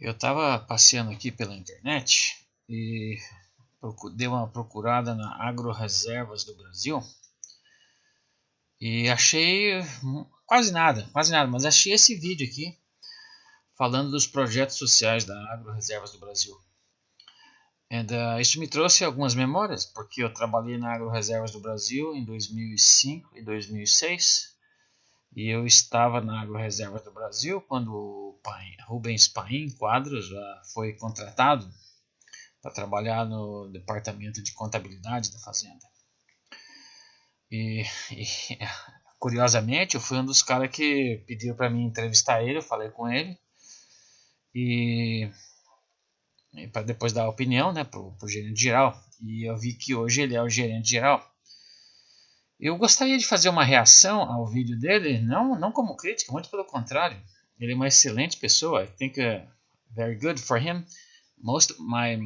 Eu estava passeando aqui pela internet e dei uma procurada na Agroreservas do Brasil e achei quase nada, mas achei esse vídeo aqui falando dos projetos sociais da Agroreservas do Brasil. Isso me trouxe algumas memórias, porque eu trabalhei na Agroreservas do Brasil em 2005 e 2006 e eu estava na Agroreservas do Brasil quando o Rubens Paim Quadros foi contratado para trabalhar no departamento de contabilidade da fazenda. E curiosamente, eu fui um dos caras que pediu para mim entrevistar ele, eu falei com ele e para depois dar a opinião, né, pro gerente geral. E eu vi que hoje ele é o gerente geral. Eu gostaria de fazer uma reação ao vídeo dele, não como crítica, muito pelo contrário. Ele é uma excelente pessoa. I think very good for him. Most my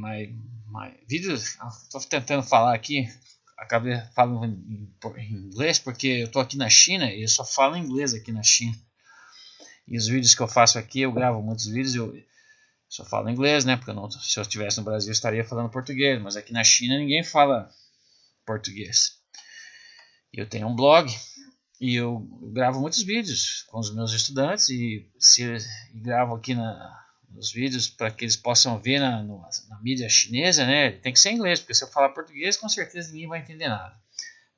videos, estou tentando falar aqui, acabei falando em inglês porque eu estou aqui na China e eu só falo inglês aqui na China. E os vídeos que eu faço aqui, eu gravo muitos vídeos, eu só falo inglês, né? Porque se eu estivesse no Brasil eu estaria falando português, mas aqui na China ninguém fala português. Eu tenho um blog e eu gravo muitos vídeos com os meus estudantes e gravo aqui nos vídeos para que eles possam ver na mídia chinesa, né? Tem que ser em inglês, porque se eu falar português, com certeza ninguém vai entender nada.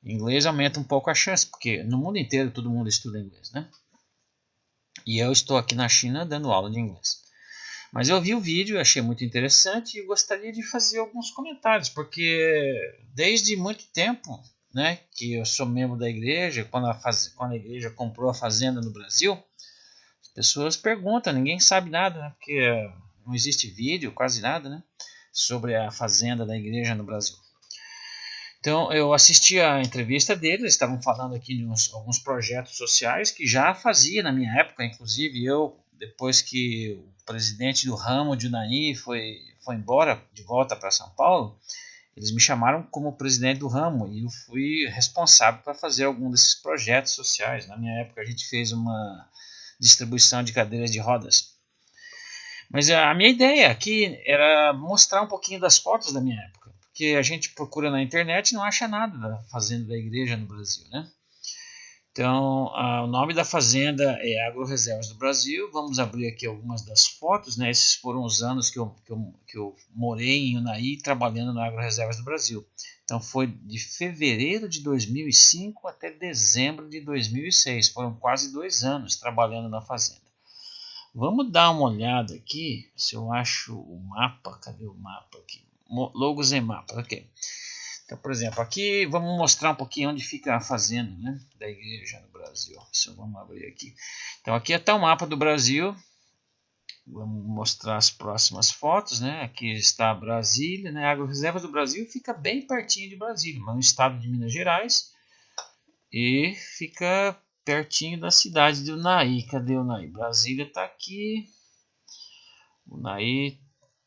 Em inglês aumenta um pouco a chance, porque no mundo inteiro todo mundo estuda inglês, né? E eu estou aqui na China dando aula de inglês. Mas eu vi o vídeo, achei muito interessante e gostaria de fazer alguns comentários, porque desde muito tempo, né, que eu sou membro da igreja, quando a igreja comprou a fazenda no Brasil, as pessoas perguntam, ninguém sabe nada, né, porque não existe vídeo, quase nada, né, sobre a fazenda da igreja no Brasil. Então eu assisti a entrevista deles, eles estavam falando aqui de alguns projetos sociais que já fazia na minha época, inclusive eu, depois que o presidente do ramo de Unai foi embora, de volta para São Paulo, eles me chamaram como presidente do ramo e eu fui responsável para fazer algum desses projetos sociais. Na minha época a gente fez uma distribuição de cadeiras de rodas. Mas a minha ideia aqui era mostrar um pouquinho das fotos da minha época, porque a gente procura na internet e não acha nada da fazenda da igreja no Brasil, né? Então, o nome da fazenda é Agroreservas do Brasil. Vamos abrir aqui algumas das fotos, né? Esses foram os anos que eu morei em Unai trabalhando na Agroreservas do Brasil. Então, foi de fevereiro de 2005 até dezembro de 2006. Foram quase 2 anos trabalhando na fazenda. Vamos dar uma olhada aqui, se eu acho o mapa. Cadê o mapa aqui? Logos em mapa, ok. Então, por exemplo, aqui vamos mostrar um pouquinho onde fica a fazenda, né, da igreja no Brasil. Vamos abrir aqui. Então, aqui está o mapa do Brasil. Vamos mostrar as próximas fotos, né? Aqui está Brasília, né? A Agroreservas do Brasil fica bem pertinho de Brasília, no estado de Minas Gerais. E fica pertinho da cidade de Unai. Cadê Unai? Brasília está aqui. Unai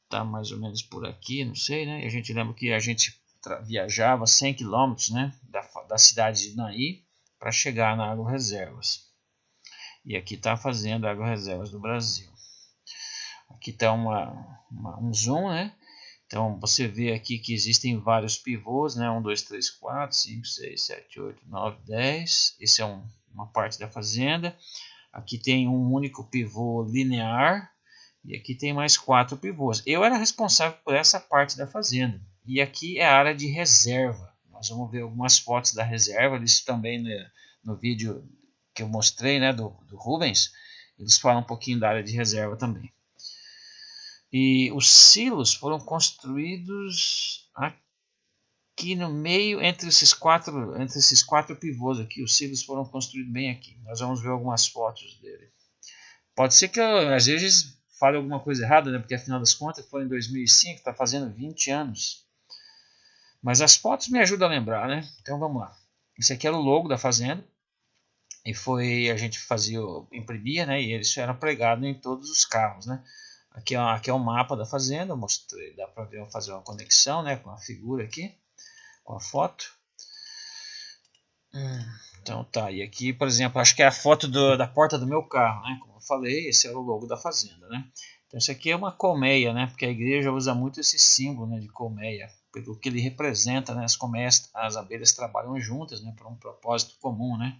está mais ou menos por aqui, não sei, né? E a gente lembra que a gente viajava 100 km, né, da cidade de Unai para chegar na Agroreservas. E aqui está a fazenda Agroreservas do Brasil. Aqui está um zoom, né? Então você vê aqui que existem vários pivôs, né? 1, 2, 3, 4, 5, 6, 7, 8, 9, 10. Esse é uma parte da fazenda. Aqui tem um único pivô linear. E aqui tem mais 4 pivôs. Eu era responsável por essa parte da fazenda. E aqui é a área de reserva. Nós vamos ver algumas fotos da reserva. Isso também no vídeo que eu mostrei, né, do Rubens. Eles falam um pouquinho da área de reserva também. E os silos foram construídos aqui no meio, entre esses quatro pivôs aqui. Os silos foram construídos bem aqui. Nós vamos ver algumas fotos dele. Pode ser que eu, às vezes, fale alguma coisa errada, né? Porque afinal das contas foi em 2005, está fazendo 20 anos. Mas as fotos me ajudam a lembrar, né? Então vamos lá. Esse aqui era o logo da fazenda. E a gente imprimia, né? E eles eram pregados em todos os carros, né? Aqui é o mapa da fazenda, eu mostrei, dá para fazer uma conexão, né? Com a figura aqui, com a foto. Então tá, e aqui, por exemplo, acho que é a foto da porta do meu carro, né? Como eu falei, esse é o logo da fazenda, né? Então isso aqui é uma colmeia, né? Porque a igreja usa muito esse símbolo, né, de colmeia, pelo que ele representa, né? As colmeias, as abelhas trabalham juntas, né, para um propósito comum, né?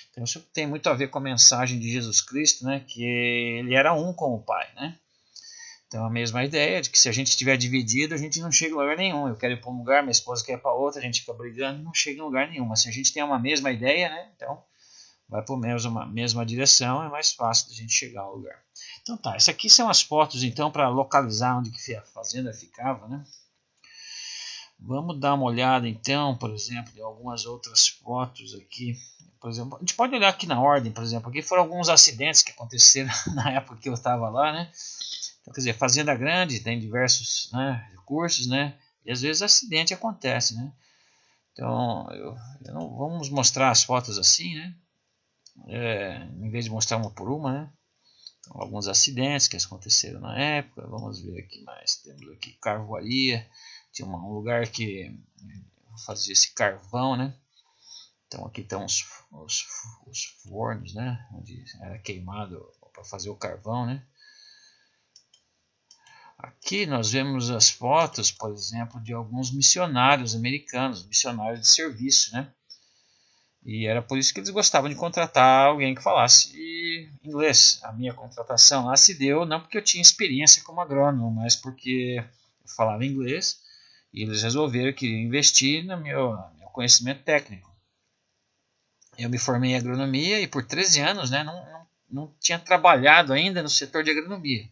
Então isso tem muito a ver com a mensagem de Jesus Cristo, né? Que ele era um com o Pai, né? Então a mesma ideia de que se a gente estiver dividido, a gente não chega em lugar nenhum. Eu quero ir para um lugar, minha esposa quer ir para outro, a gente fica brigando e não chega em lugar nenhum. Mas se a gente tem uma mesma ideia, né? Então vai para a mesma direção, é mais fácil da gente chegar ao lugar. Então tá, essas aqui são as fotos então para localizar onde que a fazenda ficava, né? Vamos dar uma olhada então, por exemplo, em algumas outras fotos aqui. Por exemplo, a gente pode olhar aqui na ordem, por exemplo, aqui foram alguns acidentes que aconteceram na época que eu estava lá, né? Então, quer dizer, fazenda grande, tem diversos, né, recursos, né? E às vezes acidente acontece, né? Então, vamos mostrar as fotos assim, né? Em vez de mostrar uma por uma, né? Então, alguns acidentes que aconteceram na época. Vamos ver aqui mais. Temos aqui carvoaria. Tinha um lugar que fazia esse carvão, né? Então aqui estão os fornos, né? Onde era queimado para fazer o carvão, né? Aqui nós vemos as fotos, por exemplo, de alguns missionários americanos, missionários de serviço, né? E era por isso que eles gostavam de contratar alguém que falasse inglês. A minha contratação lá se deu não porque eu tinha experiência como agrônomo, mas porque eu falava inglês e eles resolveram que investir no meu conhecimento técnico. Eu me formei em agronomia e por 13 anos, né, não tinha trabalhado ainda no setor de agronomia.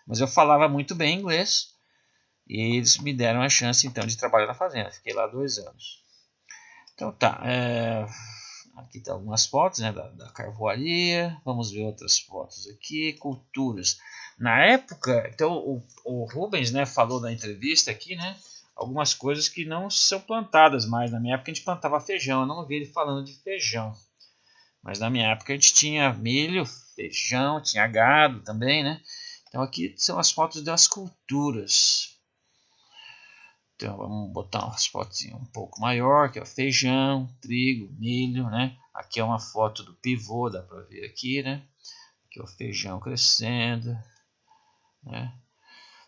Mas eu falava muito bem inglês e eles me deram a chance então de trabalhar na fazenda. Fiquei lá 2 anos. Então tá, aqui estão algumas fotos, né, da carvoaria. Vamos ver outras fotos aqui, culturas. Na época, então o Rubens, né, falou na entrevista aqui, né, algumas coisas que não são plantadas mais. Na minha época a gente plantava feijão, eu não ouvi ele falando de feijão. Mas na minha época a gente tinha milho, feijão, tinha gado também, né? Então aqui são as fotos das culturas. Então vamos botar umas fotos um pouco maior, que é o feijão, trigo, milho, né? Aqui é uma foto do pivô, dá para ver aqui, né? Aqui é o feijão crescendo, né?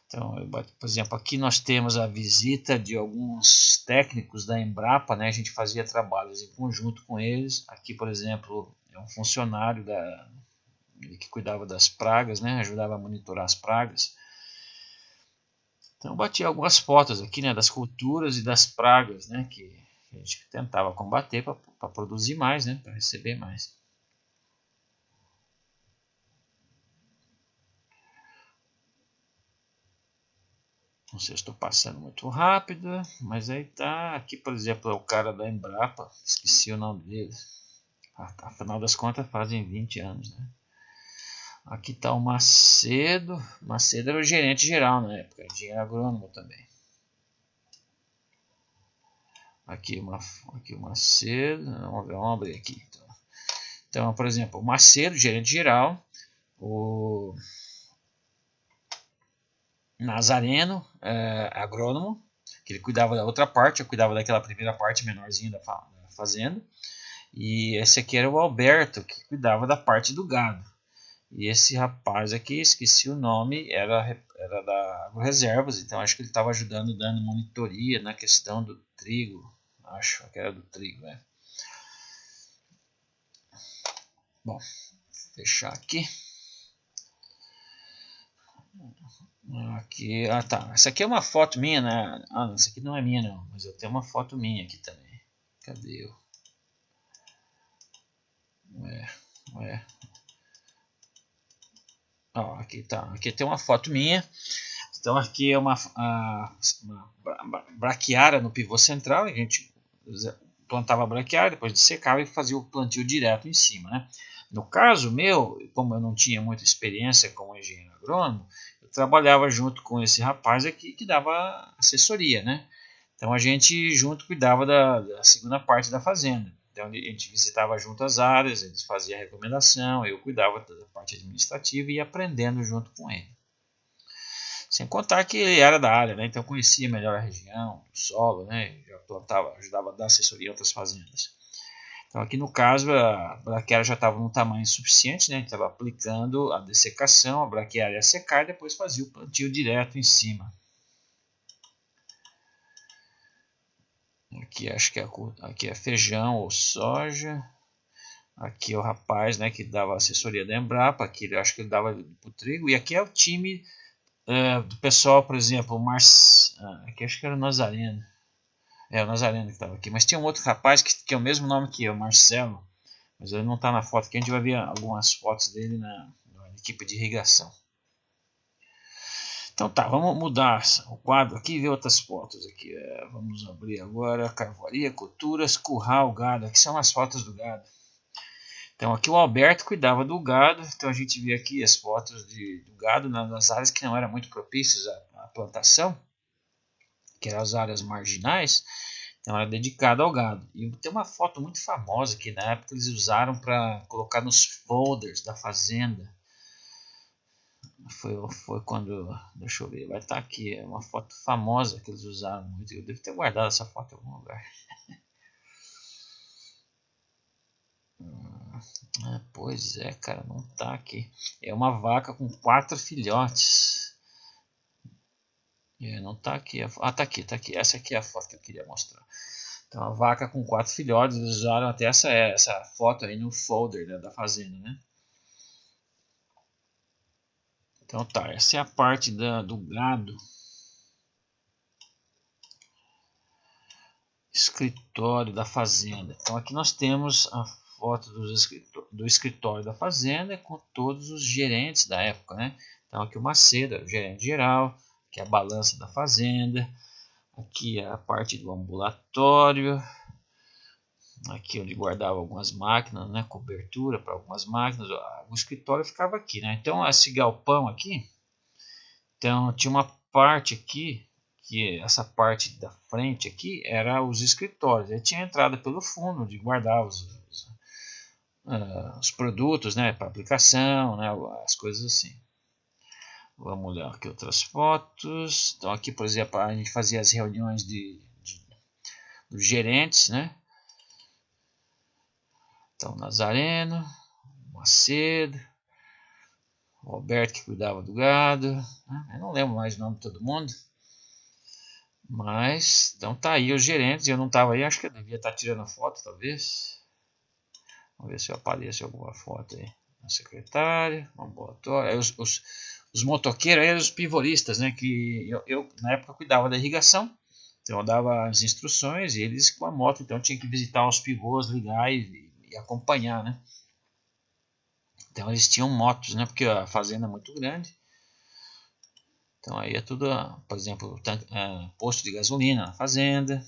Então, por exemplo, aqui nós temos a visita de alguns técnicos da Embrapa, né? A gente fazia trabalhos em conjunto com eles. Aqui, por exemplo, é um funcionário que cuidava das pragas, né? Ajudava a monitorar as pragas. Então, bati algumas fotos aqui, né? Das culturas e das pragas, né? Que a gente tentava combater para produzir mais, né? Para receber mais. Não sei se estou passando muito rápido, mas aí tá. Aqui, por exemplo, é o cara da Embrapa, esqueci o nome dele. Afinal das contas, fazem 20 anos, né? Aqui está o Macedo. Macedo era o gerente geral na época, engenheiro agrônomo também. Aqui o Macedo. Vamos abrir aqui. Então, por exemplo, o Macedo, gerente geral. O Nazareno, agrônomo, que ele cuidava da outra parte, eu cuidava daquela primeira parte menorzinha da fazenda. E esse aqui era o Alberto, que cuidava da parte do gado. E esse rapaz aqui, esqueci o nome, era da Agroreservas, então acho que ele estava ajudando, dando monitoria na questão do trigo. Acho que era do trigo, né? Bom, fechar aqui. Aqui, tá. Essa aqui é uma foto minha, né? Essa aqui não é minha não, mas eu tenho uma foto minha aqui também. Cadê eu? Aqui tá. Aqui tem uma foto minha. Então aqui é uma braquiária no pivô central. A gente plantava a braquiária, depois de secava e fazia o plantio direto em cima, né? No caso meu, como eu não tinha muita experiência como engenheiro agrônomo, eu trabalhava junto com esse rapaz aqui que dava assessoria, né? Então a gente junto cuidava da segunda parte da fazenda. Então a gente visitava junto as áreas, eles faziam a recomendação, eu cuidava da parte administrativa e ia aprendendo junto com ele. Sem contar que ele era da área, né? Então conhecia melhor a região, o solo, né? Já plantava, ajudava a dar assessoria em outras fazendas. Então aqui no caso a braquiária já estava no tamanho suficiente, né? A gente estava aplicando a dessecação, a braquiária ia secar e depois fazia o plantio direto em cima. Aqui acho que aqui é feijão ou soja. Aqui é o rapaz, né, que dava assessoria da Embrapa. Aqui eu acho que ele dava para o trigo. E aqui é o time do pessoal, por exemplo, aqui acho que era o Nazareno. É o Nazareno que estava aqui. Mas tinha um outro rapaz que é o mesmo nome que eu, Marcelo. Mas ele não está na foto aqui. A gente vai ver algumas fotos dele na equipe de irrigação. Então tá, vamos mudar o quadro aqui e ver outras fotos aqui. Vamos abrir agora carvoaria, culturas, curral, gado. Aqui são as fotos do gado. Então aqui o Alberto cuidava do gado. Então a gente vê aqui as fotos do gado nas áreas que não eram muito propícias à plantação, que eram as áreas marginais. Então era dedicado ao gado. E tem uma foto muito famosa que na época eles usaram para colocar nos folders da fazenda. Foi quando, deixa eu ver, vai estar aqui, é uma foto famosa que eles usaram muito. Eu devo ter guardado essa foto em algum lugar. Pois é, cara, não tá aqui. É uma vaca com 4 filhotes. Não tá aqui. Tá aqui, tá aqui. Essa aqui é a foto que eu queria mostrar. Então, a vaca com 4 filhotes, eles usaram até essa foto aí no folder, né, da fazenda, né? Então tá, essa é a parte do gado. Escritório da fazenda. Então aqui nós temos a foto do escritório da fazenda com todos os gerentes da época, né? Então aqui o Macedo, o gerente geral, aqui a balança da fazenda, aqui a parte do ambulatório, aqui onde guardava algumas máquinas, né? Cobertura para algumas máquinas, o escritório ficava aqui, né? Então esse galpão aqui, então tinha uma parte aqui, que essa parte da frente aqui era os escritórios. Aí tinha entrada pelo fundo de guardar os produtos, né, para aplicação, né, as coisas assim. Vamos olhar aqui outras fotos. Então aqui, por exemplo, a gente fazia as reuniões dos gerentes, né? Então Nazareno, Macedo, Roberto que cuidava do gado, né? Eu não lembro mais o nome de todo mundo. Mas, então tá aí os gerentes. Eu não estava aí, acho que eu devia estar tirando foto, talvez. Vamos ver se aparece alguma foto aí. A secretária, ambulatório. Aí os motoqueiros, aí os pivoristas, né? Que eu na época cuidava da irrigação. Então eu dava as instruções e eles com a moto. Então tinha que visitar os pivôs, ligar e acompanhar, né? Então eles tinham motos, né? Porque a fazenda é muito grande. Então aí é tudo, por exemplo, posto de gasolina na fazenda.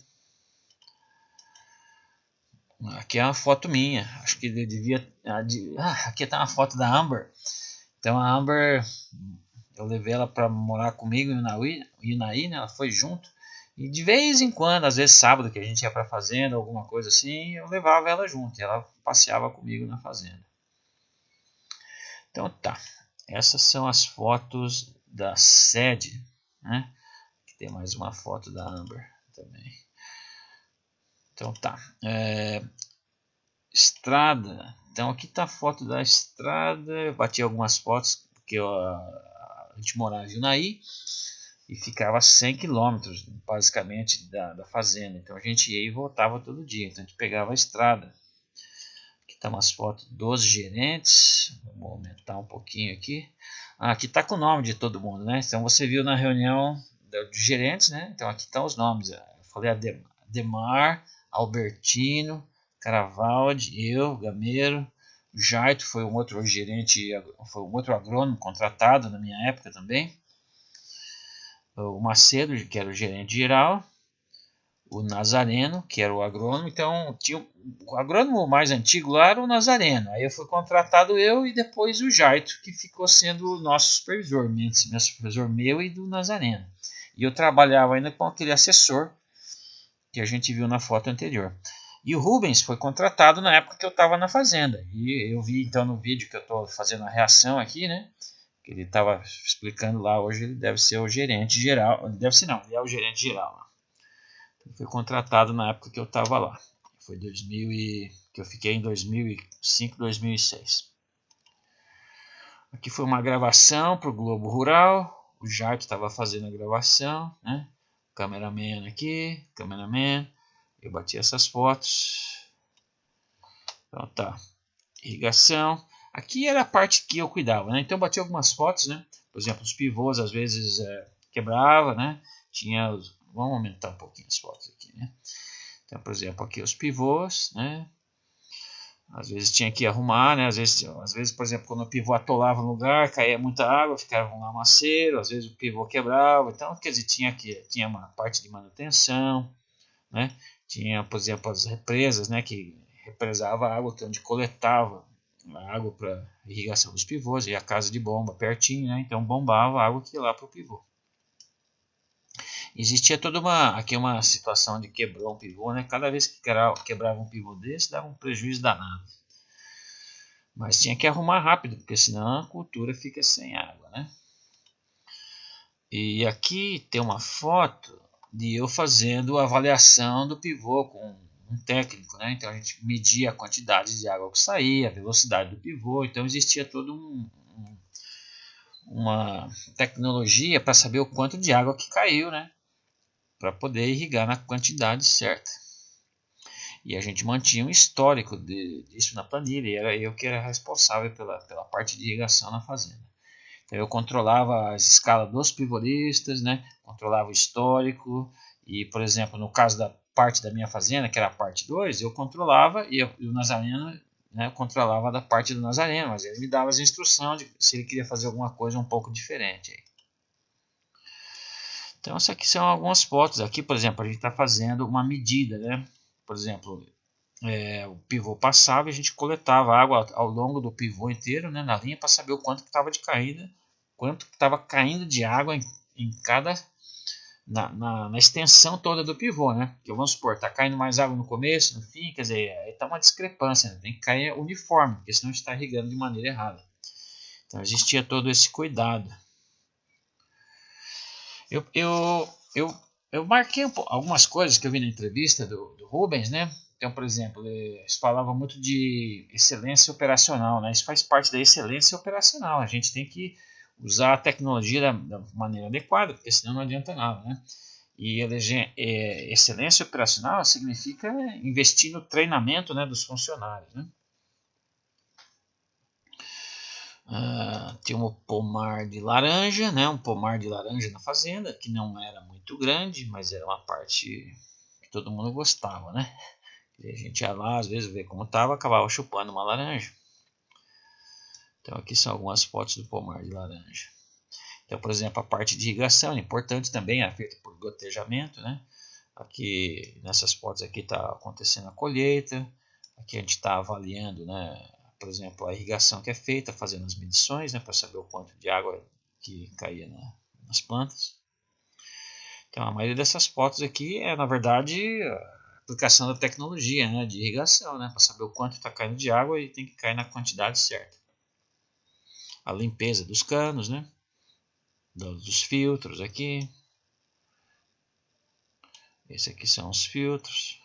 Aqui é uma foto minha. Acho que ele devia. Aqui está uma foto da Amber. Então a Amber, eu levei ela para morar comigo em Inaí, né? Ela foi junto. E de vez em quando, às vezes sábado que a gente ia para a fazenda, alguma coisa assim, eu levava ela junto. E ela passeava comigo na fazenda. Então tá. Essas são as fotos da sede, né? Aqui tem mais uma foto da Amber também. Então tá. Estrada. Então aqui está a foto da estrada. Eu bati algumas fotos porque a gente morava em Unaí e ficava a 100 km basicamente da fazenda. Então a gente ia e voltava todo dia. Então a gente pegava a estrada. Aqui está umas fotos dos gerentes. Vamos aumentar um pouquinho aqui. Aqui está com o nome de todo mundo, né? Então você viu na reunião dos gerentes, né? Então aqui estão os nomes. Eu falei Ademar, Albertino, Caravaldi, eu, Gameiro, o Jaito foi um outro gerente, foi um outro agrônomo contratado na minha época também. O Macedo, que era o gerente geral, o Nazareno, que era o agrônomo. Então tinha o agrônomo mais antigo lá era o Nazareno. Aí eu fui contratado eu e depois o Jaito, que ficou sendo o nosso supervisor, meu supervisor meu e do Nazareno. E eu trabalhava ainda com aquele assessor que a gente viu na foto anterior. E o Rubens foi contratado na época que eu estava na fazenda. E eu vi então no vídeo que eu estou fazendo a reação aqui, né? Que ele estava explicando lá. Hoje ele deve ser o gerente geral. Deve ser não, ele é o gerente geral lá. Ele foi contratado na época que eu estava lá. Foi 2000 e que eu fiquei em 2005, 2006. Aqui foi uma gravação para o Globo Rural, o Jato estava fazendo a gravação, né? Cameraman aqui, cameraman, eu bati essas fotos. Então tá, irrigação. Aqui era a parte que eu cuidava, né? Então eu bati algumas fotos, né? Por exemplo, os pivôs às vezes quebrava, né? Vamos aumentar um pouquinho as fotos aqui, né? Então, por exemplo, aqui os pivôs, né? Às vezes tinha que arrumar, né? Às vezes, por exemplo, quando o pivô atolava no lugar, caía muita água, ficava um lamaceiro, às vezes o pivô quebrava. Então, quer dizer, tinha uma parte de manutenção, né? Tinha, por exemplo, as represas, né? Que represava a água, onde coletava a água para irrigação dos pivôs, e a casa de bomba pertinho, né? Então bombava a água que ia lá para o pivô. Existia toda uma situação de quebrou um pivô, né? Cada vez que quebrava um pivô desse, dava um prejuízo danado. Mas tinha que arrumar rápido, porque senão a cultura fica sem água, né? E aqui tem uma foto de eu fazendo a avaliação do pivô com um técnico, né? Então a gente media a quantidade de água que saía, a velocidade do pivô. Então existia toda uma tecnologia para saber o quanto de água que caiu, né? Para poder irrigar na quantidade certa. E a gente mantinha um histórico disso na planilha, e era eu que era responsável pela parte de irrigação na fazenda. Então eu controlava as escalas dos pivoristas, né? Controlava o histórico, e por exemplo, no caso da parte da minha fazenda, que era a parte 2, eu controlava, e o Nazareno, né, controlava da parte do Nazareno, mas ele me dava as instruções de se ele queria fazer alguma coisa um pouco diferente. Então, essas aqui são algumas fotos. Aqui, por exemplo, a gente está fazendo uma medida, né? Por exemplo, o pivô passava e a gente coletava água ao longo do pivô inteiro, né, na linha, para saber o quanto que estava de caída, quanto que estava caindo de água em cada na extensão toda do pivô, né? Porque vamos supor, está caindo mais água no começo, no fim, quer dizer, aí está uma discrepância, né? Tem que cair uniforme, porque senão está irrigando de maneira errada. Então existia todo esse cuidado. Eu marquei algumas coisas que eu vi na entrevista do Rubens, né? Então, por exemplo, eles falavam muito de excelência operacional, né? Isso faz parte da excelência operacional. A gente tem que usar a tecnologia da maneira adequada, porque senão não adianta nada, né? E excelência operacional significa investir no treinamento, né, dos funcionários, né? Tinha um pomar de laranja, né? Um pomar de laranja na fazenda, que não era muito grande, mas era uma parte que todo mundo gostava, né? E a gente ia lá, às vezes, ver como estava, acabava chupando uma laranja. Então aqui são algumas fotos do pomar de laranja. Então, por exemplo, a parte de irrigação é importante também, é feita por gotejamento, né? Aqui, nessas fotos aqui está acontecendo a colheita. Aqui a gente está avaliando, né? Por exemplo, a irrigação que é feita, fazendo as medições, né, para saber o quanto de água que caía nas plantas. Então, a maioria dessas fotos aqui é, na verdade, a aplicação da tecnologia, né, de irrigação, né, para saber o quanto está caindo de água e tem que cair na quantidade certa. A limpeza dos canos, né, dos filtros aqui. Esse aqui são os filtros.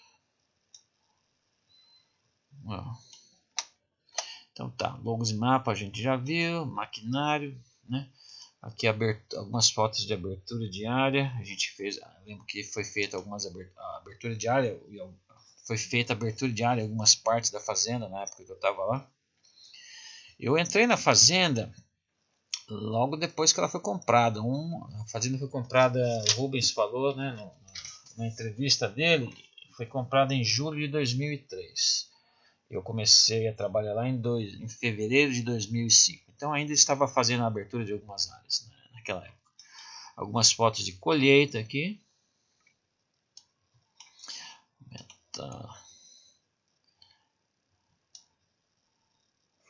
Então tá, logos e mapa a gente já viu, maquinário, né? Aqui algumas fotos de abertura de área, a gente fez, lembro que foi feita algumas abertura de área, foi feita abertura de área em algumas partes da fazenda na época que eu estava lá. Eu entrei na fazenda logo depois que ela foi comprada. A fazenda foi comprada, o Rubens falou, né, na entrevista dele, foi comprada em julho de 2003. Eu comecei a trabalhar lá em fevereiro de 2005. Então ainda estava fazendo a abertura de algumas áreas, né, naquela época. Algumas fotos de colheita aqui.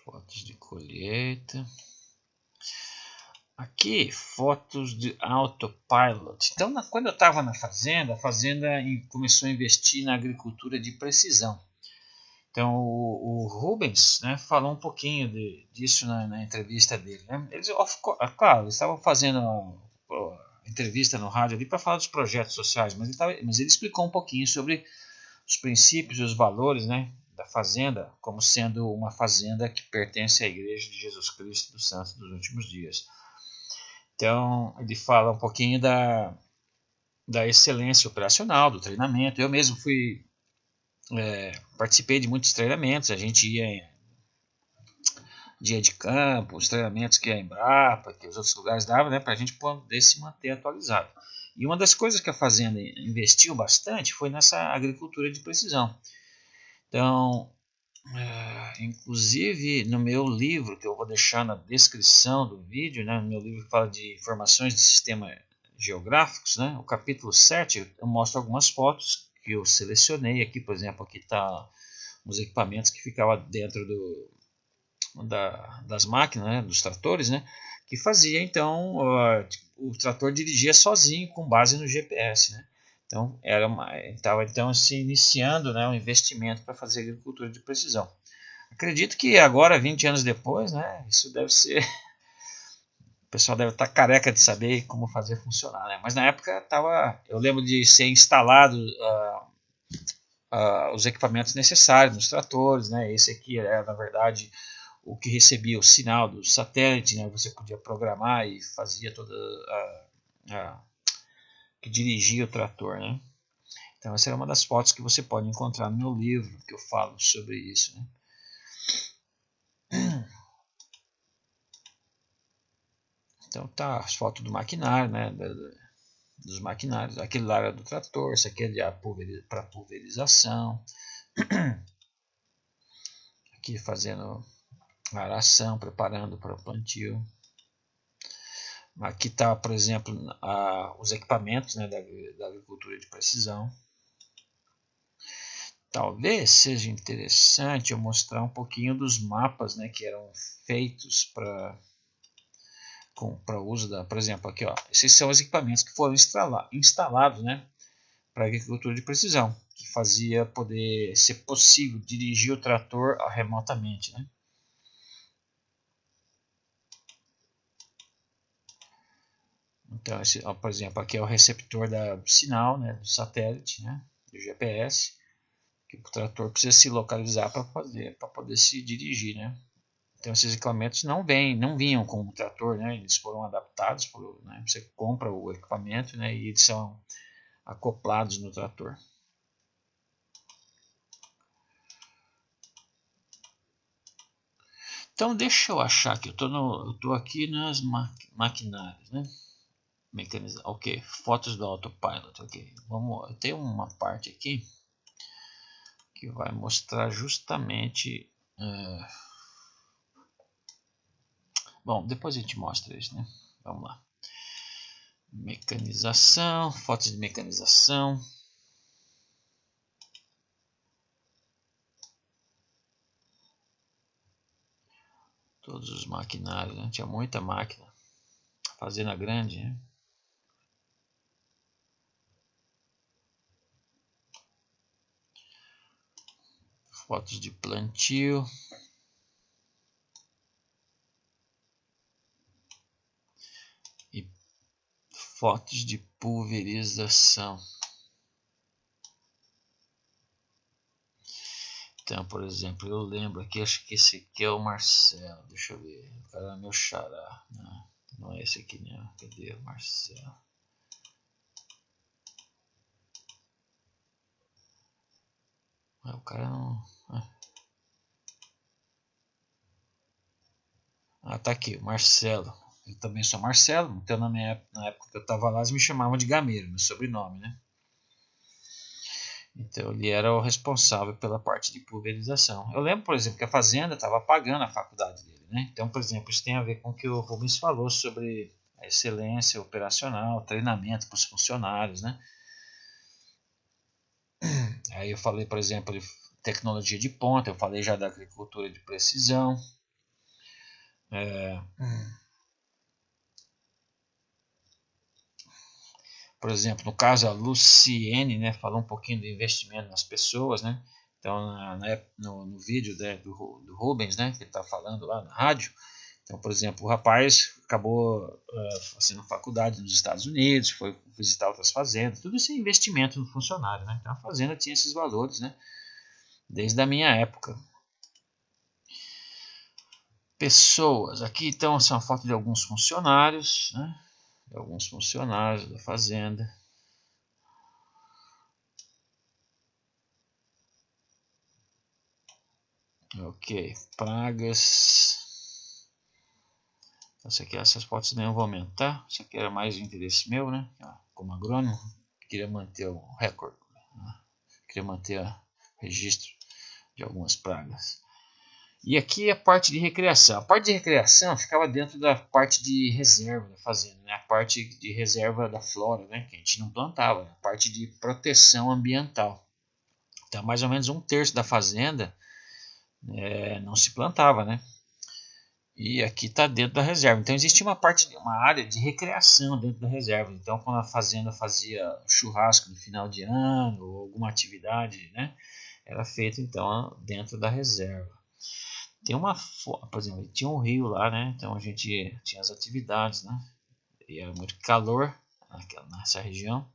Fotos de colheita. Aqui, fotos de autopilot. Então, quando eu estava na fazenda, a fazenda começou a investir na agricultura de precisão. Então, o Rubens, né, falou um pouquinho disso na entrevista dele, né? Claro, eles estavam fazendo a entrevista no rádio ali para falar dos projetos sociais, mas ele explicou um pouquinho sobre os princípios e os valores, né, da fazenda como sendo uma fazenda que pertence à Igreja de Jesus Cristo dos Santos dos Últimos Dias. Então, ele fala um pouquinho da excelência operacional, do treinamento. Eu mesmo participei de muitos treinamentos, a gente ia em dia de campo, os treinamentos que a Embrapa, que os outros lugares davam, né, para a gente poder se manter atualizado. E uma das coisas que a fazenda investiu bastante foi nessa agricultura de precisão. Então, inclusive no meu livro, que eu vou deixar na descrição do vídeo, né, no meu livro que fala de informações de sistemas geográficos, né, o capítulo 7, eu mostro algumas fotos que eu selecionei aqui. Por exemplo, aqui está os equipamentos que ficavam dentro das máquinas, né, dos tratores, né, que fazia então o trator dirigia sozinho com base no GPS, né. Então estava então se iniciando, né, um investimento para fazer agricultura de precisão. Acredito que agora, 20 anos depois, né, isso deve ser, o pessoal deve estar careca de saber como fazer funcionar, né? Mas na época eu lembro de ser instalado os equipamentos necessários nos tratores, né? Esse aqui era, na verdade, o que recebia o sinal do satélite, né? Você podia programar e fazia toda que dirigia o trator, né? Então essa é uma das fotos que você pode encontrar no meu livro, que eu falo sobre isso, né? Então tá as fotos do maquinário, né? Dos maquinários. Aquele lá era do trator, esse aqui é para pulverização. Aqui fazendo a aração, preparando para o plantio. Aqui está, por exemplo, os equipamentos, né, da agricultura de precisão. Talvez seja interessante eu mostrar um pouquinho dos mapas, né, que eram feitos para uso por exemplo, aqui, ó, esses são os equipamentos que foram instalados, né, para agricultura de precisão, que fazia poder ser possível dirigir o trator remotamente, né. Então, por exemplo, aqui é o receptor do sinal, né, do satélite, né, do GPS, que o trator precisa se localizar para poder se dirigir, né. Então esses equipamentos não vinham com o trator, né, eles foram adaptados, né, você compra o equipamento, né, e eles são acoplados no trator. Então deixa eu achar que eu tô aqui nas maquinários, né? Ok, fotos do autopilot, ok. Eu tenho uma parte aqui que vai mostrar justamente. Bom, depois a gente mostra isso, né? Vamos lá. Mecanização, fotos de mecanização. Todos os maquinários, né? Tinha muita máquina. Fazenda grande, né? Fotos de plantio. E fotos de pulverização. Então, por exemplo, eu lembro aqui, acho que esse aqui é o Marcelo. Deixa eu ver. O cara é meu xará. Não é esse aqui, não. Cadê o Marcelo? O cara não. Tá aqui, o Marcelo. Eu também sou Marcelo, então na época que eu estava lá, eles me chamavam de Gameiro, meu sobrenome, né? Então ele era o responsável pela parte de pulverização. Eu lembro, por exemplo, que a fazenda estava pagando a faculdade dele, né? Então, por exemplo, isso tem a ver com o que o Rubens falou sobre a excelência operacional, treinamento para os funcionários, né? Aí eu falei, por exemplo, de tecnologia de ponta, eu falei já da agricultura de precisão. Por exemplo, no caso a Luciene, né, falou um pouquinho do investimento nas pessoas, né? Então, no vídeo, né, do Rubens, né, que ele está falando lá na rádio, então, por exemplo, o rapaz acabou fazendo faculdade nos Estados Unidos, foi visitar outras fazendas, tudo isso é investimento no funcionário, né? Então a fazenda tinha esses valores, né? desde a minha época. Pessoas, aqui então essa é uma foto de alguns funcionários, né? De alguns funcionários da fazenda. Ok, pragas. Essas fotos nem eu vou aumentar. Isso aqui era mais interesse meu, né? Como agrônomo, queria manter o recorde, né? Queria manter o registro de algumas pragas. E aqui a parte de recreação. A parte de recreação ficava dentro da parte de reserva da fazenda, né? A parte de reserva da flora, né? Que a gente não plantava, a parte de proteção ambiental. Então, mais ou menos 1/3 da fazenda não se plantava, né? E aqui está dentro da reserva. Então existia uma área de recreação dentro da reserva. Então quando a fazenda fazia churrasco no final de ano ou alguma atividade, né, era feito então dentro da reserva. Tem por exemplo, tinha um rio lá, né? Então a gente tinha as atividades, né? E era muito calor nessa região.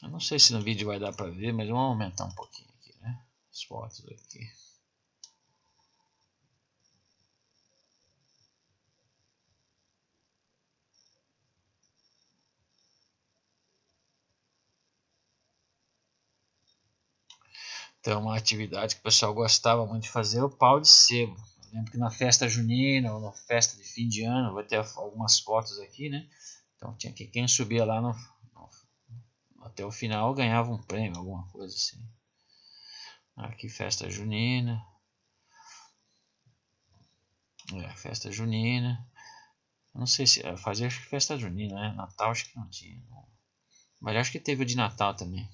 Eu não sei se no vídeo vai dar para ver, mas vamos aumentar um pouquinho aqui, né? As fotos aqui. Então, uma atividade que o pessoal gostava muito de fazer é o pau de sebo. Eu lembro que na festa junina ou na festa de fim de ano, vai ter algumas fotos aqui, né? Então, tinha que quem subia lá até o final ganhava um prêmio, alguma coisa assim. Aqui, festa junina. Festa junina. Não sei se fazia festa junina, né? Natal acho que não tinha. Mas acho que teve o de Natal também.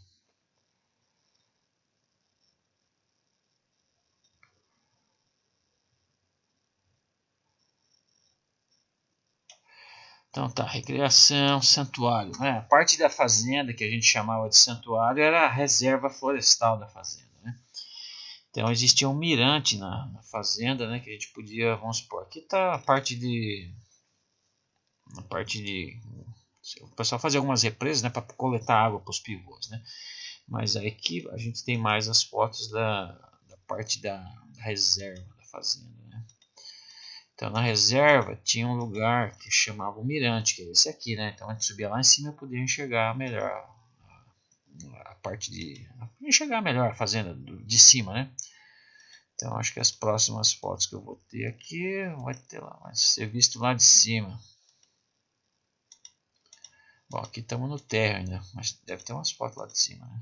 Então tá, recreação, santuário. A parte da fazenda que a gente chamava de santuário era a reserva florestal da fazenda, né? Então existia um mirante na fazenda, né, que a gente podia, vamos supor, aqui está a parte de o pessoal fazia algumas represas, né, para coletar água para os pivôs, né? Mas aqui a gente tem mais as fotos da parte da reserva da fazenda, né? Então na reserva tinha um lugar que chamava o mirante, que é esse aqui, né? Então a gente subia lá em cima e podia enxergar melhor a parte de enxergar melhor a fazenda de cima, né? Então acho que as próximas fotos que eu vou ter aqui vai ser visto lá de cima. Bom, aqui estamos no térreo ainda, mas deve ter umas fotos lá de cima, né?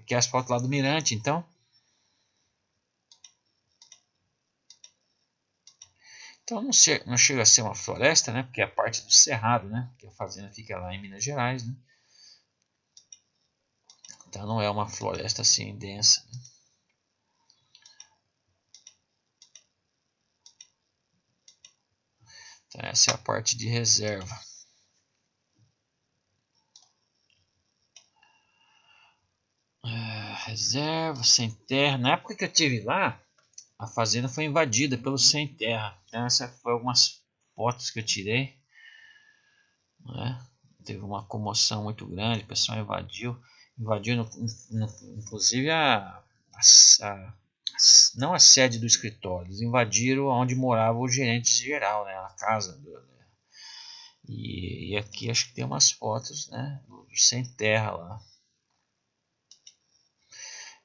Aqui é as fotos lá do mirante, então. Então não chega a ser uma floresta, né? Porque é a parte do cerrado, né? Que a fazenda fica lá em Minas Gerais, né? Então não é uma floresta assim densa, né? Então essa é a parte de reserva. Reserva, sem terra. Na época que eu estive lá, a fazenda foi invadida pelos sem terra. Então essas foram algumas fotos que eu tirei, né? Teve uma comoção muito grande, o pessoal invadiu inclusive não a sede do escritório, eles invadiram onde morava o gerente geral, né? A casa e aqui acho que tem umas fotos, né, sem terra lá.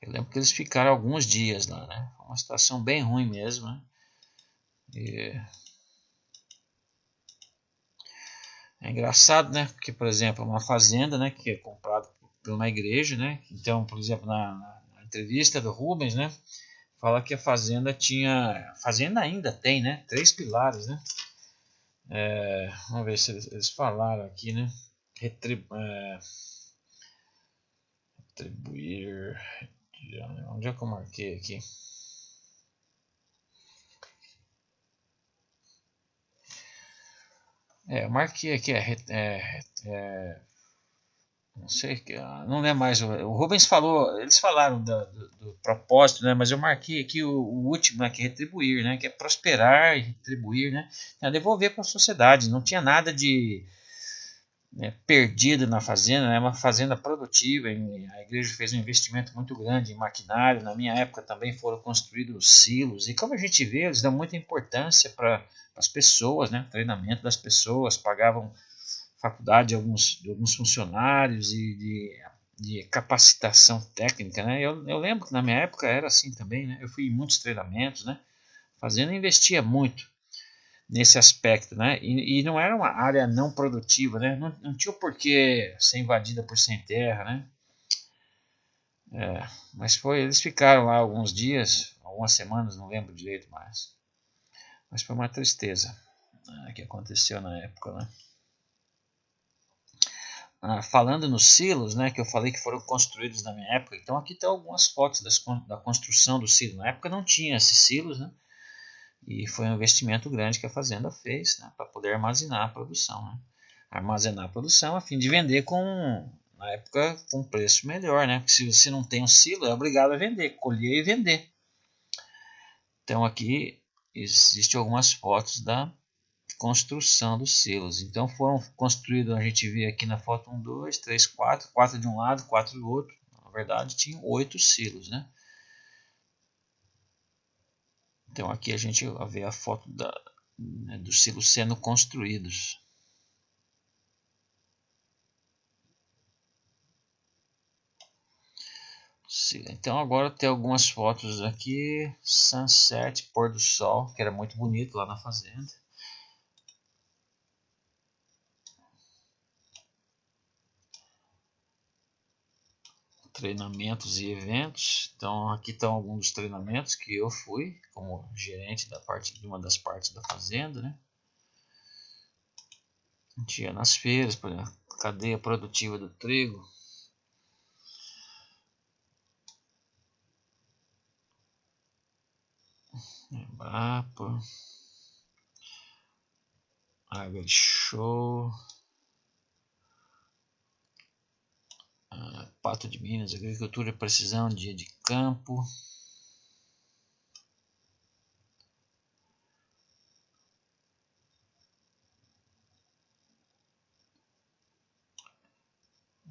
Eu lembro que eles ficaram alguns dias lá, né? Uma situação bem ruim mesmo, né? É engraçado, né? Porque, por exemplo, uma fazenda, né, que é comprada por uma igreja, né? Então, por exemplo, na entrevista do Rubens, né, fala que a fazenda ainda tem, né, 3 pilares, né? Vamos ver se eles falaram aqui, né? Retribuir. Onde é que eu marquei aqui? Eu marquei aqui, não sei, não lembro mais. O Rubens falou, eles falaram do propósito, né? Mas eu marquei aqui o último, né, que é retribuir, né? Que é prosperar e retribuir, né? É devolver para a sociedade. Não tinha nada né, perdida na fazenda, é uma fazenda produtiva. A igreja fez um investimento muito grande em maquinário. Na minha época também foram construídos silos, e como a gente vê, eles dão muita importância para as pessoas, né, treinamento das pessoas, pagavam faculdade de alguns funcionários e de capacitação técnica, né? Eu lembro que na minha época era assim também, né? Eu fui em muitos treinamentos, né? A fazenda investia muito nesse aspecto, né? E não era uma área não produtiva, né? Não tinha o porquê ser invadida por sem terra, né? Mas eles ficaram lá alguns dias, algumas semanas, não lembro direito mais. Mas foi uma tristeza que aconteceu na época, né? Falando nos silos, né, que eu falei que foram construídos na minha época, então aqui estão algumas fotos da construção do silo. Na época não tinha esses silos, né? E foi um investimento grande que a fazenda fez, né, para poder armazenar a produção, né? Armazenar a produção a fim de vender na época com preço melhor, né? Porque se você não tem um silo, é obrigado a vender, colher e vender. Então aqui existem algumas fotos da construção dos silos. Então foram construídos, a gente vê aqui na foto 1, 2, 3, 4, 4 de um lado, 4 do outro. Na verdade tinham 8 silos, né? Então aqui a gente vê a foto dos silos sendo construídos. Então agora tem algumas fotos aqui, sunset, pôr do sol, que era muito bonito lá na fazenda. Treinamentos e eventos. Então aqui estão alguns dos treinamentos que eu fui como gerente de uma das partes da fazenda, né? A gente ia nas feiras, por exemplo, cadeia produtiva do trigo. Embrapa, água de show, Pato de Minas, agricultura e precisão, dia de campo.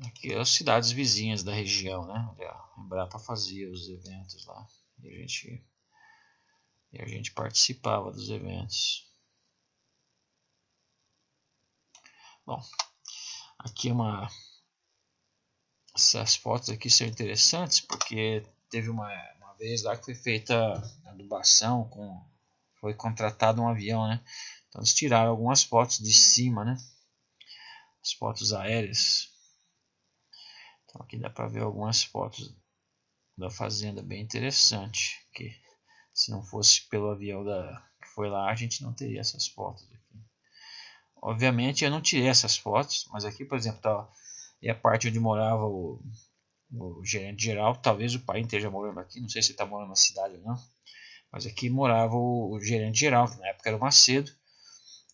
Aqui as cidades vizinhas da região, né? A Embrapa fazia os eventos lá e a gente participava dos eventos. Bom, aqui essas fotos aqui são interessantes porque teve uma vez lá que foi feita a adubação, foi contratado um avião, né? Então eles tiraram algumas fotos de cima, né? As fotos aéreas. Então aqui dá para ver algumas fotos da fazenda bem interessante. Que se não fosse pelo avião que foi lá, a gente não teria essas fotos aqui. Obviamente eu não tirei essas fotos, mas aqui, por exemplo, tá, é a parte onde morava o gerente geral. Talvez o pai esteja morando aqui, não sei se ele está morando na cidade ou não. Mas aqui morava o gerente geral, que na época era o Macedo,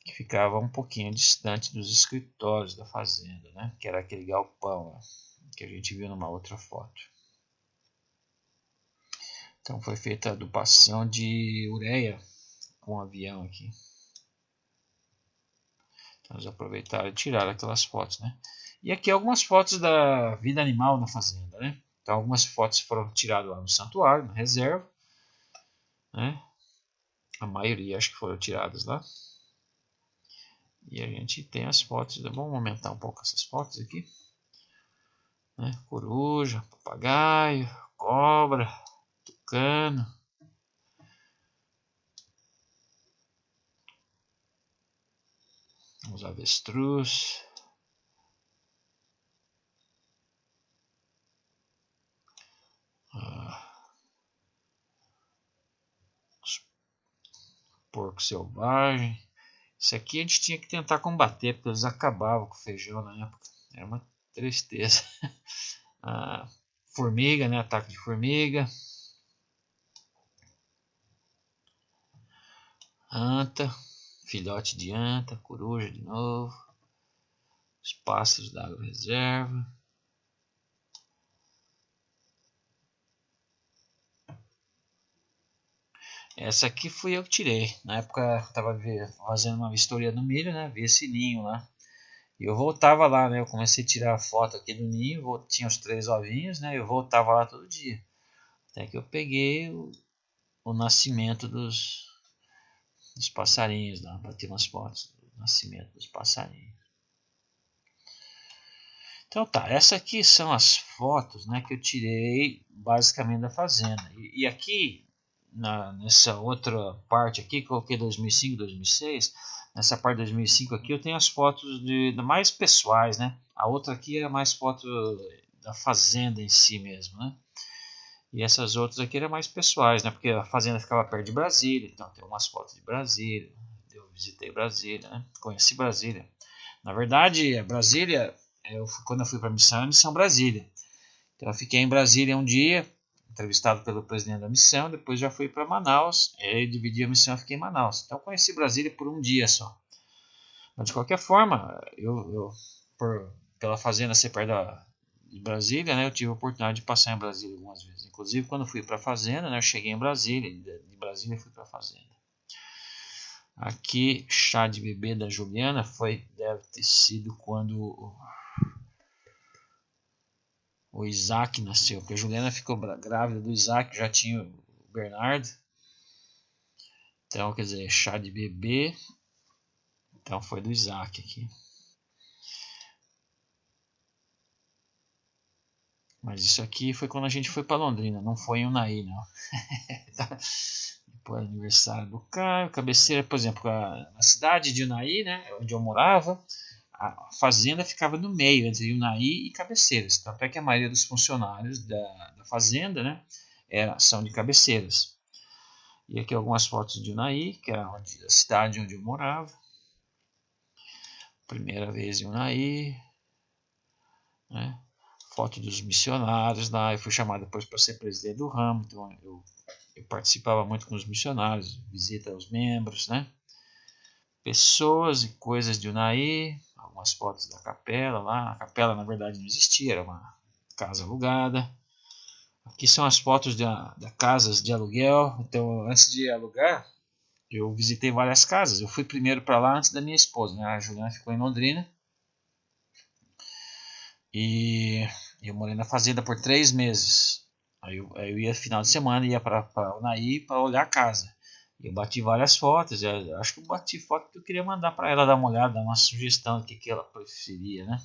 que ficava um pouquinho distante dos escritórios da fazenda, né? Que era aquele galpão lá, que a gente viu numa outra foto. Então foi feita a adubação de ureia com o avião aqui. Então eles aproveitaram e tiraram aquelas fotos, né? E aqui algumas fotos da vida animal na fazenda, né? Então algumas fotos foram tiradas lá no santuário, na reserva, né? A maioria acho que foram tiradas lá. E a gente tem as fotos. Vamos aumentar um pouco essas fotos aqui, né? Coruja, papagaio, cobra, tucano, os avestruz, os porcos selvagens. Isso aqui a gente tinha que tentar combater, porque eles acabavam com o feijão na época. Era uma tristeza. Formiga, né? Ataque de formiga. Anta, filhote de anta, coruja de novo. Os pássaros da agroreserva. Essa aqui fui eu que tirei. Na época eu estava fazendo uma vistoria no milho, né? Vi esse ninho lá. E eu voltava lá, né? Eu comecei a tirar foto aqui do ninho, tinha os 3 ovinhos, né? Eu voltava lá todo dia. Até que eu peguei o nascimento dos passarinhos lá, bati umas fotos do nascimento dos passarinhos. Então tá, essa aqui são as fotos, né, que eu tirei basicamente da fazenda. E aqui, nessa outra parte aqui, coloquei 2005, 2006. Nessa parte de 2005 aqui eu tenho as fotos de mais pessoais, né? A outra aqui é mais foto da fazenda em si mesmo, né? E essas outras aqui eram mais pessoais, né? Porque a fazenda ficava perto de Brasília, então tem umas fotos de Brasília. Eu visitei Brasília, né? Conheci Brasília. Na verdade, Brasília, quando eu fui para a missão Brasília. Então eu fiquei em Brasília um dia, entrevistado pelo presidente da missão, depois já fui para Manaus, ele dividiu a missão e fiquei em Manaus. Então eu conheci Brasília por um dia só. Mas de qualquer forma, pela fazenda ser perto de Brasília, né, eu tive a oportunidade de passar em Brasília algumas vezes. Inclusive quando fui para a fazenda, né, eu cheguei em Brasília, de Brasília fui para a fazenda. Aqui, chá de bebê da Juliana, deve ter sido quando o Isaac nasceu, porque a Juliana ficou grávida do Isaac, já tinha o Bernardo. Então, quer dizer, chá de bebê. Então foi do Isaac aqui. Mas isso aqui foi quando a gente foi para Londrina, não foi em Unai, não. Depois aniversário do Caio, cabeceira, por exemplo, na cidade de Unai, né, onde eu morava, a fazenda ficava no meio, entre Unai e Cabeceiras. Tanto é que a maioria dos funcionários da fazenda, né, são de Cabeceiras. E aqui algumas fotos de Unai, que era a cidade onde eu morava. Primeira vez em Unai, né? Foto dos missionários lá. Eu fui chamado depois para ser presidente do ramo, então eu participava muito com os missionários, visita aos membros, né? Pessoas e coisas de Unai, algumas fotos da capela lá. A capela na verdade não existia, era uma casa alugada. Aqui são as fotos da casas de aluguel. Então, antes de alugar, eu visitei várias casas. Eu fui primeiro para lá antes da minha esposa, né? A Juliana ficou em Londrina. E eu morei na fazenda por 3 meses. Aí eu ia final de semana, ia para Unai para olhar a casa. Eu bati várias fotos. Acho que eu bati foto que eu queria mandar para ela dar uma olhada, dar uma sugestão do que ela preferia, né?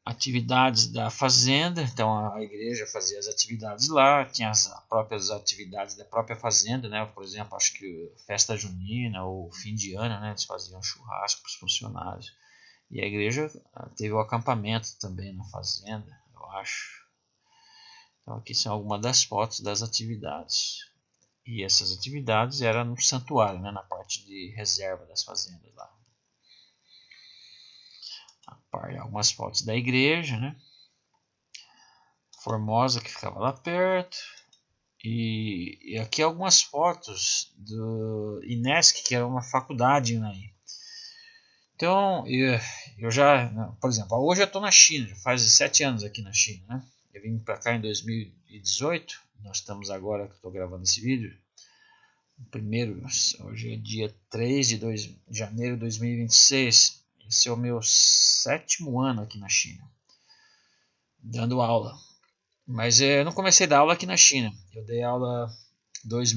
Atividades da fazenda, então a igreja fazia as atividades lá, tinha as próprias atividades da própria fazenda, né? Por exemplo, acho que festa junina ou fim de ano, né? Eles faziam churrasco para os funcionários. E a igreja teve o acampamento também na fazenda, eu acho. Então aqui são algumas das fotos das atividades. E essas atividades eram no santuário, né? Na parte de reserva das fazendas lá. Algumas fotos da igreja, né? Formosa, que ficava lá perto. E aqui algumas fotos do INESC, que era uma faculdade, né? Então, eu já, por exemplo, hoje eu estou na China, já faz 7 anos aqui na China, né? Eu vim para cá em 2018, nós estamos agora que eu estou gravando esse vídeo. Primeiro, hoje é dia 3 de janeiro de 2026. Esse é o meu 7º ano aqui na China, dando aula. Mas eu não comecei a dar aula aqui na China. Eu dei aula 2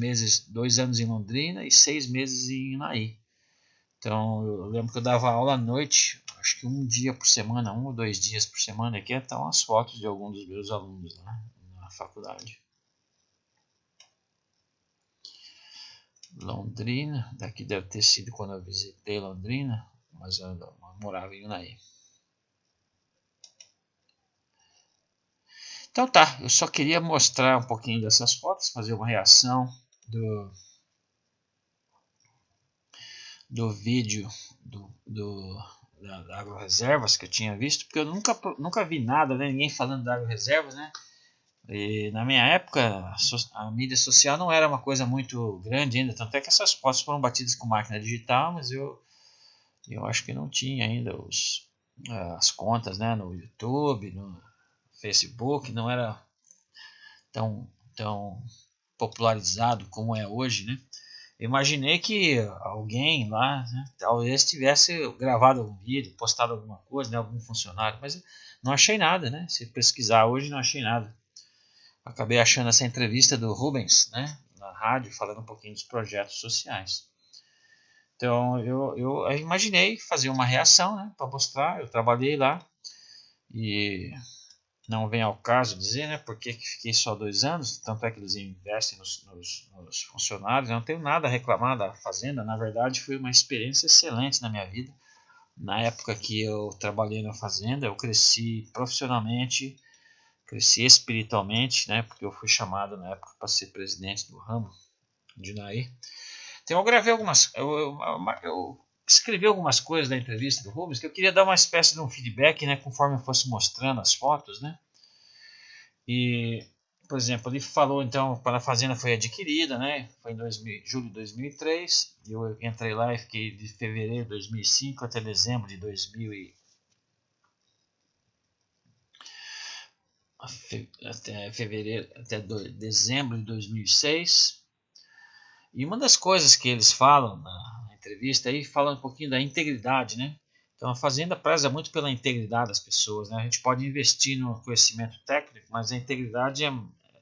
anos em Londrina e 6 meses em Unai. Então eu lembro que eu dava aula à noite, acho que um dia por semana, 1 ou 2 dias por semana. Aqui estão as fotos de alguns dos meus alunos lá na faculdade. Londrina, daqui deve ter sido quando eu visitei Londrina, mas eu morava em Unai. Então tá, eu só queria mostrar um pouquinho dessas fotos, fazer uma reação do vídeo da Agroreservas que eu tinha visto, porque eu nunca vi nada, né, ninguém falando da Agroreservas, né? E na minha época a mídia social não era uma coisa muito grande ainda, tanto é que essas fotos foram batidas com máquina digital, mas eu acho que não tinha ainda as contas, né, no YouTube, no Facebook, não era tão popularizado como é hoje, né? imaginei que alguém lá, né, talvez tivesse gravado algum vídeo, postado alguma coisa, né, algum funcionário, mas não achei nada, né? Se pesquisar hoje, não achei nada. Acabei achando essa entrevista do Rubens, né, na rádio, falando um pouquinho dos projetos sociais. Então eu imaginei fazer uma reação, né, para mostrar. Eu trabalhei lá e não vem ao caso dizer, né, porque que fiquei só 2 anos, tanto é que eles investem nos funcionários. Eu não tenho nada a reclamar da fazenda, na verdade foi uma experiência excelente na minha vida. Na época que eu trabalhei na fazenda, eu cresci profissionalmente, cresci espiritualmente, né, porque eu fui chamado na época para ser presidente do ramo de Naí. Então eu gravei eu escrevi algumas coisas da entrevista do Rubens que eu queria dar uma espécie de um feedback, né, conforme eu fosse mostrando as fotos, né? E, por exemplo, ele falou então quando a fazenda foi adquirida, né? Foi em julho de 2003. Eu entrei lá e fiquei de fevereiro de 2005 até dezembro de 2000 até fevereiro até dezembro de 2006. E uma das coisas que eles falam na entrevista aí, fala um pouquinho da integridade, né? Então a fazenda preza muito pela integridade das pessoas, né? A gente pode investir no conhecimento técnico, mas a integridade é,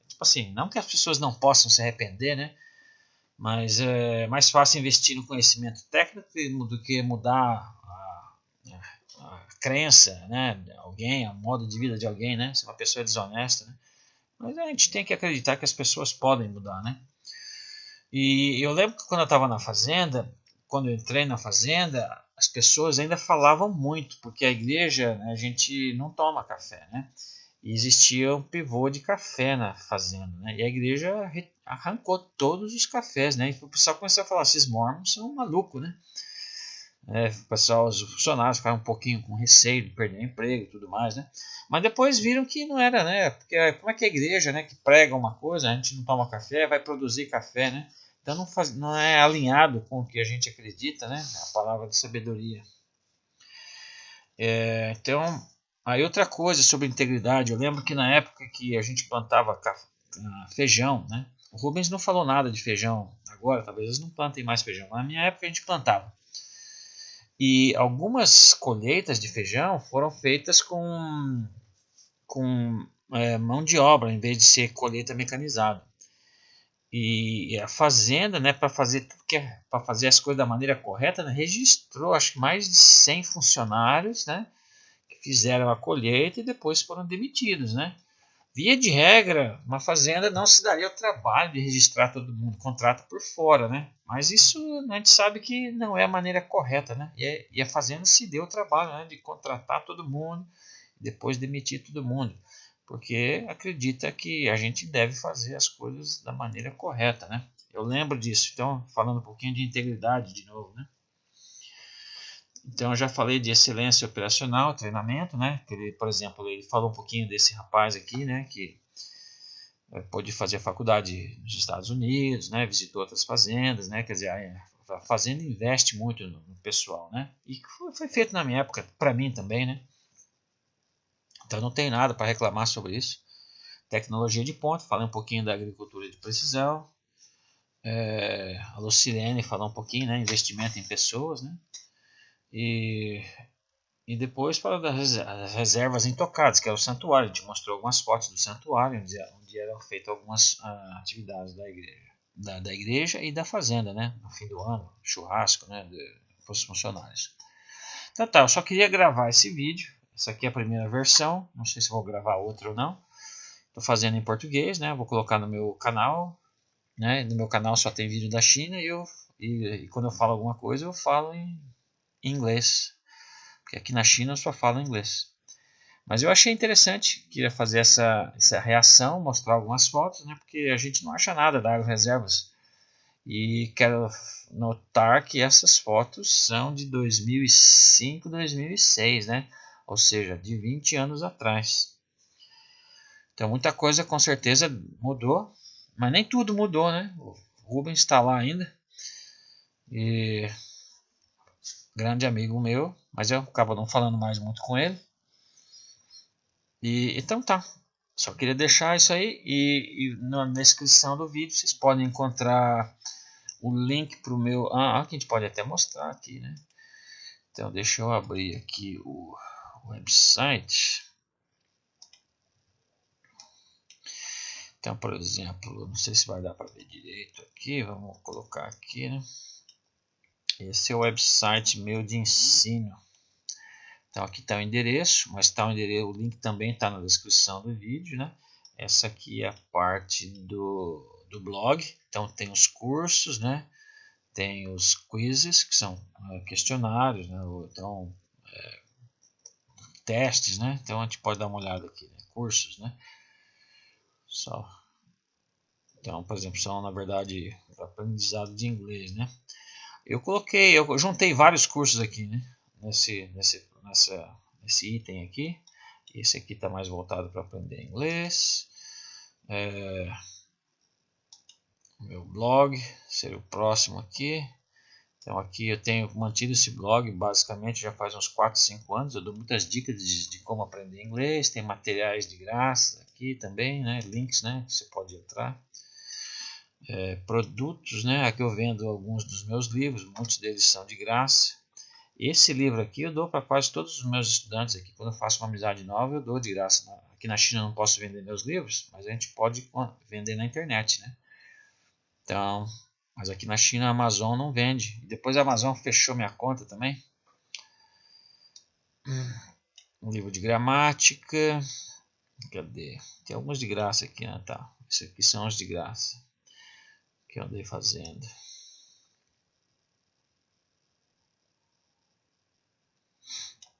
tipo assim, não que as pessoas não possam se arrepender, né? Mas é mais fácil investir no conhecimento técnico do que mudar a crença, né, de alguém, o modo de vida de alguém, né? Se uma pessoa é desonesta, né? Mas a gente tem que acreditar que as pessoas podem mudar, né? E eu lembro que quando eu estava na fazenda, quando eu entrei na fazenda, as pessoas ainda falavam muito, porque a igreja, né, a gente não toma café, né? E existia um pivô de café na fazenda, né? E a igreja arrancou todos os cafés, né? E o pessoal começou a falar, esses mormons são malucos, né? O pessoal, os funcionários ficaram um pouquinho com receio de perder o emprego e tudo mais, né? Mas depois viram que não era, né? Porque como é que a igreja, né, que prega uma coisa, a gente não toma café, vai produzir café, né? Então não é alinhado com o que a gente acredita, né? A palavra de sabedoria. Então, aí outra coisa sobre integridade, eu lembro que na época que a gente plantava feijão, né? O Rubens não falou nada de feijão agora, talvez eles não plantem mais feijão, mas na minha época a gente plantava. E algumas colheitas de feijão foram feitas com mão de obra, em vez de ser colheita mecanizada. E a fazenda, né, para fazer para fazer as coisas da maneira correta, né, registrou acho que mais de 100 funcionários, né, que fizeram a colheita e depois foram demitidos, né? Via de regra, uma fazenda não se daria o trabalho de registrar todo mundo, contrata por fora, né? Mas isso a gente sabe que não é a maneira correta, né? E a fazenda se deu o trabalho, né, de contratar todo mundo e depois demitir todo mundo, porque acredita que a gente deve fazer as coisas da maneira correta, né? Eu lembro disso. Então, falando um pouquinho de integridade de novo, né? Então, eu já falei de excelência operacional, treinamento, né? Que ele, por exemplo, ele falou um pouquinho desse rapaz aqui, né? Que pôde fazer a faculdade nos Estados Unidos, né? Visitou outras fazendas, né? Quer dizer, a fazenda investe muito no pessoal, né? E foi feito na minha época, para mim também, né? Então, não tem nada para reclamar sobre isso. Tecnologia de ponta, falei um pouquinho da agricultura de precisão. A Lucilene falou um pouquinho, né? Investimento em pessoas, né? E depois para das reservas intocadas, que é o santuário. A gente mostrou algumas fotos do santuário, onde eram feitas algumas atividades da igreja, da igreja e da fazenda, né? No fim do ano, churrasco, né? Para os funcionários. Então tá, eu só queria gravar esse vídeo. Essa aqui é a primeira versão. Não sei se vou gravar outra ou não. Estou fazendo em português, né? Vou colocar no meu canal. Né? No meu canal só tem vídeo da China e quando eu falo alguma coisa eu falo em inglês. Porque aqui na China eu só falo inglês. Mas eu achei interessante, queria fazer essa reação, mostrar algumas fotos, né? Porque a gente não acha nada da Agroreservas. E quero notar que essas fotos são de 2005, 2006, né? Ou seja, de 20 anos atrás. Então muita coisa com certeza mudou, mas nem tudo mudou, né? O Rubens está lá ainda. E grande amigo meu, mas eu acabo não falando mais muito com ele. E então tá. Só queria deixar isso aí e na descrição do vídeo vocês podem encontrar o link para o meu... aqui a gente pode até mostrar aqui, né? Então deixa eu abrir aqui o website. Então, por exemplo, não sei se vai dar para ver direito aqui, vamos colocar aqui, né? Esse é o website meu de ensino. Então aqui está o endereço, mas tá o link também está na descrição do vídeo, né? Essa aqui é a parte do blog, então tem os cursos, né? Tem os quizzes, que são questionários, né? Então testes, né? Então a gente pode dar uma olhada aqui, né? Cursos, né? Só. Então, por exemplo, são na verdade aprendizado de inglês, né? Eu juntei vários cursos aqui, né? Nesse item aqui. Esse aqui está mais voltado para aprender inglês. Meu blog seria o próximo aqui. Então aqui eu tenho mantido esse blog basicamente já faz uns 4, 5 anos. Eu dou muitas dicas de como aprender inglês. Tem materiais de graça aqui também, né? Links, né? Que você pode entrar. Produtos, né? Aqui eu vendo alguns dos meus livros, muitos deles são de graça. Esse livro aqui eu dou para quase todos os meus estudantes aqui. Quando eu faço uma amizade nova, eu dou de graça. Aqui na China eu não posso vender meus livros, mas a gente pode vender na internet, né? Então, mas aqui na China a Amazon não vende. Depois a Amazon fechou minha conta também. Um livro de gramática. Cadê? Tem alguns de graça aqui, né? Tá. Esses aqui são os de graça que eu andei fazendo.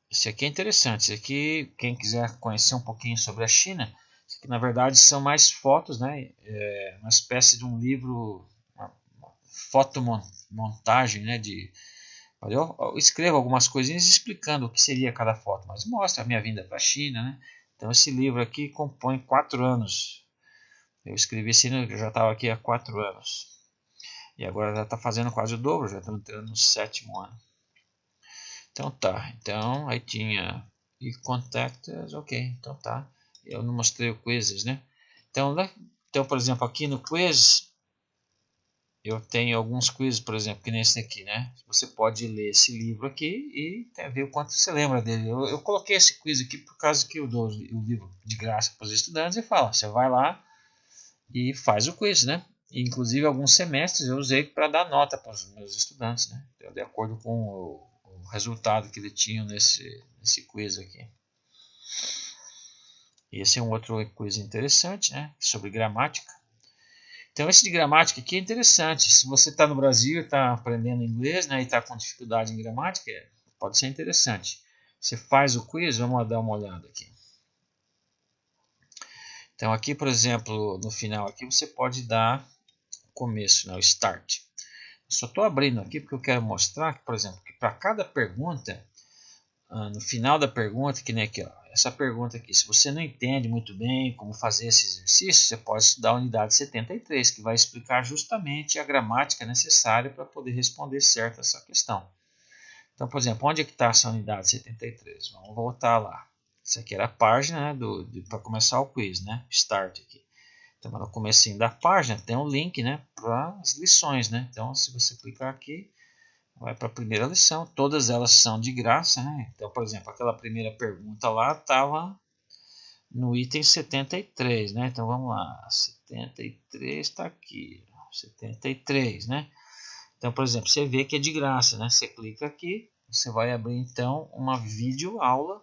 Esse aqui é interessante. Esse aqui, quem quiser conhecer um pouquinho sobre a China, esse aqui, na verdade são mais fotos, né? É uma espécie de um livro, uma fotomontagem, né? Eu escrevo algumas coisinhas explicando o que seria cada foto, mas mostra a minha vinda para a China, né? Então esse livro aqui compõe 4 anos. Eu escrevi esse livro, eu já estava aqui há 4 anos. E agora já está fazendo quase o dobro, já estou entrando no 7º ano. Então tá, então aí tinha e contacts, ok, então tá. Eu não mostrei o quizzes, né? Então, por exemplo, aqui no quiz, eu tenho alguns quizzes, por exemplo, que nem esse aqui, né? Você pode ler esse livro aqui e ver o quanto você lembra dele. Eu coloquei esse quiz aqui por causa que eu dou o livro de graça para os estudantes e falo, você vai lá e faz o quiz, né? E, inclusive, alguns semestres eu usei para dar nota para os meus estudantes, né? Então, de acordo com o resultado que ele tinha nesse quiz aqui. Esse é um outro quiz interessante, né? Sobre gramática. Então esse de gramática aqui é interessante. Se você está no Brasil e está aprendendo inglês, né, e está com dificuldade em gramática, pode ser interessante. Você faz o quiz, vamos dar uma olhada aqui. Então aqui, por exemplo, no final aqui você pode dar o começo, né, o start. Eu só estou abrindo aqui porque eu quero mostrar que, por exemplo, que para cada pergunta, no final da pergunta, que nem aqui, ó, essa pergunta aqui, se você não entende muito bem como fazer esse exercício, você pode estudar a unidade 73, que vai explicar justamente a gramática necessária para poder responder certo essa questão. Então, por exemplo, onde é que está essa unidade 73? Vamos voltar lá. Essa aqui era a página, né, para começar o quiz, né? Start aqui. Então, no comecinho da página tem um link, né, para as lições, né? Então, se você clicar aqui, vai para a primeira lição. Todas elas são de graça, né? Então, por exemplo, aquela primeira pergunta lá estava no item 73, né? Então, vamos lá. 73 está aqui. 73, né? Então, por exemplo, você vê que é de graça, né? Você clica aqui, você vai abrir, então, uma videoaula.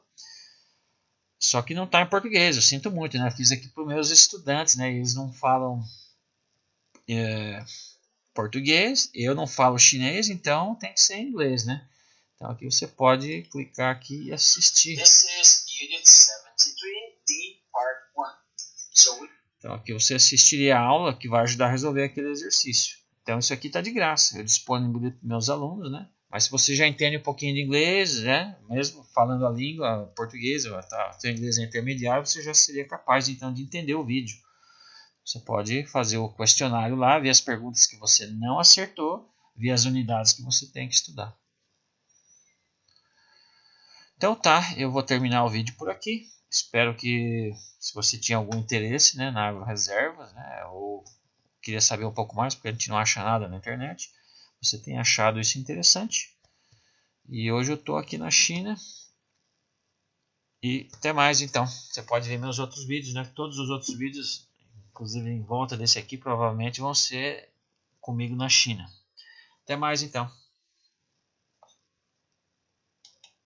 Só que não está em português, eu sinto muito, né? Eu fiz aqui para os meus estudantes, né? Eles não falam português, eu não falo chinês, então tem que ser em inglês, né? Então aqui você pode clicar aqui e assistir. This is Unit 73D Part 1. Então aqui você assistiria a aula que vai ajudar a resolver aquele exercício. Então isso aqui está de graça, eu disponibilizo para meus alunos, né? Mas se você já entende um pouquinho de inglês, né? Mesmo falando a língua portuguesa, seu inglês é intermediário, você já seria capaz então de entender o vídeo. Você pode fazer o questionário lá, ver as perguntas que você não acertou, ver as unidades que você tem que estudar. Então tá, eu vou terminar o vídeo por aqui. Espero que, se você tinha algum interesse, né, na reservas, né, ou queria saber um pouco mais, porque a gente não acha nada na internet, você tenha achado isso interessante. E hoje eu estou aqui na China. E até mais então. Você pode ver meus outros vídeos, né? Todos os outros vídeos, inclusive em volta desse aqui, provavelmente vão ser comigo na China. Até mais então.